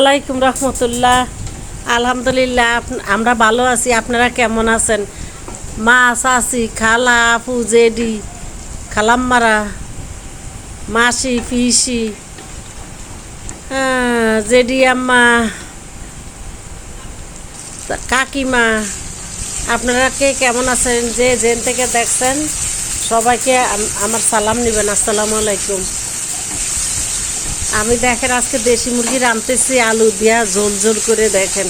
আলাইকুম রহমতুল্লাহ। আলহামদুলিল্লাহ আমরা ভালো আছি। আপনারা কেমন আছেন? মা চাচি খালা আপু জেডি খালাম্মারা মাসি পিসি জেডি আম্মা কাকিমা, আপনারা কে কেমন আছেন? যে যেন থেকে দেখছেন সবাইকে আমার সালাম নেবেন। আসসালামু আলাইকুম। আমি দেখেন আজকে দেশি মুরগি রাঁধতেছি আলু দিয়া ঝোল ঝোল করে। দেখেন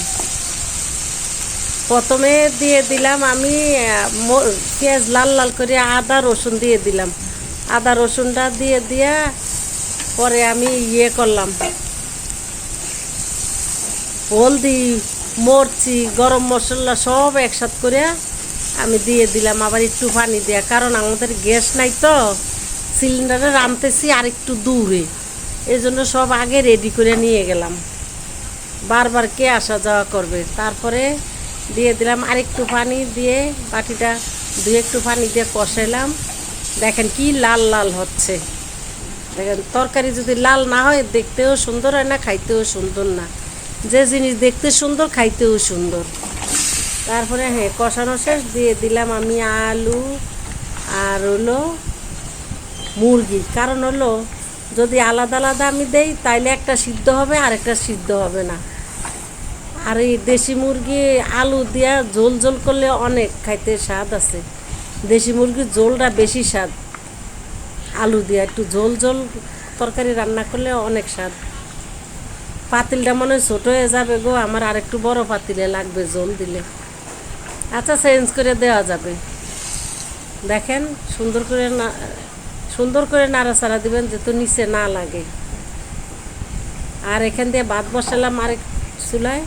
প্রথমে দিয়ে দিলাম আমি পেঁয়াজ লাল লাল করে আদা রসুন দিয়ে দিলাম। আদা রসুনটা দিয়ে দিয়া পরে আমি করলাম হলদি মরচি গরম মশলা সব একসাথে করে আমি দিয়ে দিলাম। আবার একটু পানি দেয়া, কারণ আমাদের গ্যাস নাই তো, সিলিন্ডারে রাঁধতেছি আর একটু দূরে, এই জন্য সব আগে রেডি করে নিয়ে গেলাম। বারবার কে আসা যাওয়া করবে। তারপরে দিয়ে দিলাম আরেকটু পানি দিয়ে বাটিটা ধুয়ে একটু পানি দিয়ে কষাইলাম। দেখেন কি লাল লাল হচ্ছে। দেখেন তরকারি যদি লাল না হয় দেখতেও সুন্দর হয় না, খাইতেও সুন্দর না। যে জিনিস দেখতে সুন্দর খাইতেও সুন্দর। তারপরে কষানো শেষ দিয়ে দিলাম আমি আলু আর হলো মুরগি। কারণ হলো যদি আলাদা আলাদা আমি দেই তাইলে একটা সিদ্ধ হবে আর একটা সিদ্ধ হবে না। আর এই দেশি মুরগি আলু দিয়া ঝোল ঝোল করলে অনেক খাইতে স্বাদ আছে। দেশি মুরগির ঝোলটা বেশি স্বাদ। আলু দিয়া একটু ঝোল ঝোল তরকারি রান্না করলে অনেক স্বাদ। পাতিলটা মনে হয় ছোটো হয়ে যাবে গো, আমার আরেকটু বড় পাতিলে লাগবে ঝোল দিলে। আচ্ছা চেঞ্জ করে দেওয়া যাবে। দেখেন সুন্দর করে নাড়াচাড়া দিবেন যাতে নিচে না লাগে। আর এখান দিয়ে ভাত বসালাম আরেক চুলায়,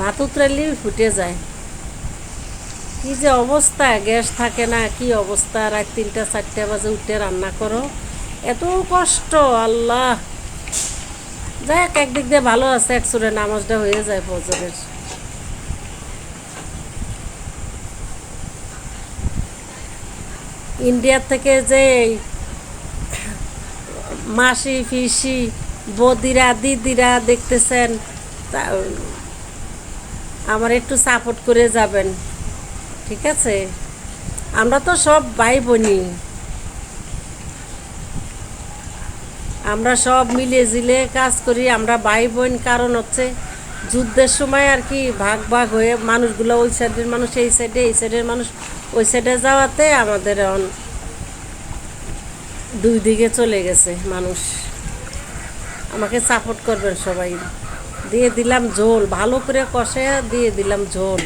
ভাত উতরাইলেই ফুটে যায়। কি যে অবস্থা, গ্যাস থাকে না, কি অবস্থা। রাত 3টা 4টা বাজে উঠে রান্না করো, এত কষ্ট। আল্লাহ যাক, একদিক দিয়ে ভালো আছে, এক চুরে নামাজটা হয়ে যায় ফজরের। ইন্ডিয়ার থেকে যে মাসি পিসি বদিরা দিদিরা দেখতেছেন, আমার একটু সাপোর্ট করে যাবেন, ঠিক আছে? আমরা তো সব ভাই বোনই, আমরা সব মিলে জিলে কাজ করি, আমরা ভাই বোন। কারণ হচ্ছে যুদ্ধের সময় আর কি ভাগ ভাগ হয়ে মানুষগুলো ওই সাইডের মানুষ এই সাইডে, এই সাইডের মানুষ ওই সাইডে যাওয়াতে আমাদের দুই দিকে চলে গেছে মানুষ। আমাকে সাপোর্ট করবেন সবাই। দিয়ে দিলাম ঝোল, ভালো করে কষে দিয়ে দিলাম ঝোল।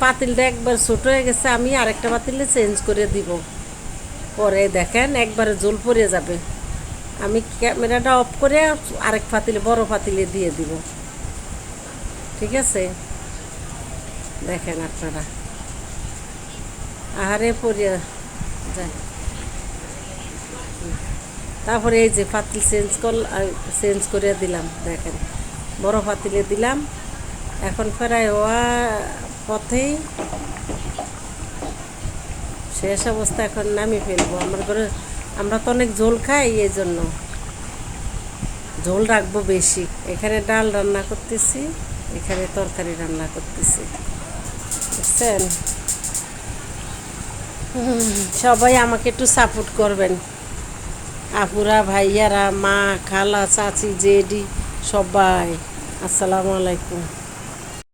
পাতিলটা একবার ছোট হয়ে গেছে, আমি আরেকটা পাতিলে চেঞ্জ করে দিব। পরে দেখেন একবারে ঝোল পড়ে যাবে। আমি ক্যামেরাটা অফ করে আরেক পাতিলে বড় পাতিলে দিয়ে দিব, ঠিক আছে? দেখেন আপনারা, আহারে পড়ে যায়। তারপরে এই যে পাতিল চেঞ্জ করে দিলাম। দেখেন বড় পাতিলে দিলাম। এখন প্রায় হওয়া পথেই শেষ অবস্থা। এখন নামিয়ে ফেলবো। আমার ঘরে আমরা তো অনেক ঝোল খাই, এই জন্য ঝোল রাখবো বেশি। এখানে ডাল রান্না করতেছি, এখানে তরকারি রান্না করতেছি, বুঝছেন? সবাই আমাকে একটু সাপোর্ট করবেন, আপুরা ভাইয়ারা মা খালা চাচি জেডি সবাই। আসসালামু আলাইকুম।